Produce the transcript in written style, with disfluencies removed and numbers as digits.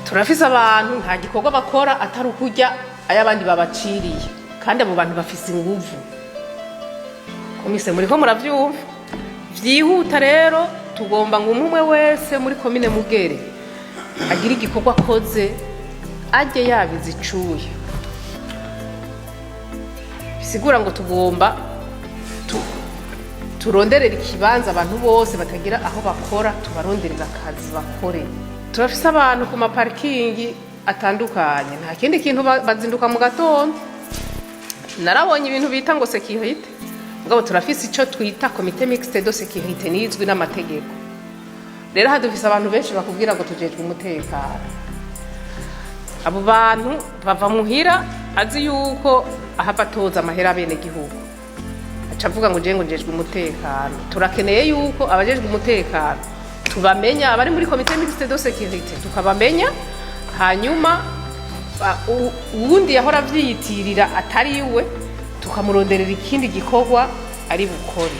turafise abantu nta gikorwa bakora atari ukurya ay'abandi babaciriye kandi abo bantu bafise inguvu komise muri ko muravyumva vyihuta rero tugomba ngo umwe wese muri komine Mugere agira igikorwa akoze ajye yabizi icuye bisigura ngo tugomba turonderera ikibanza abantu bose batagira aho bakora tubaronderera akazi bakore turafise abantu ku maparkingi atandukanye nta kindi kintu bazinduka mu gatondo narabonye ibintu bita ngo sécurité ngabo turafise ico twita comité mixte de sécurité nizwi n'amategeko rero hadufise abantu benshi bakubwira ngo tujejwe umutekano abo bantu bava muhira azi yuko ahava toza amahera bene gihugu acavuga ngo njejwe umutekano turakeneye yuko abajejwe umutekano tubamenya abari muri comité mixte de sécurité tukabamenya hanyuma uwundi yahora vyiyitirira atari we tukamuronderera ikindi gikorwa ari bukore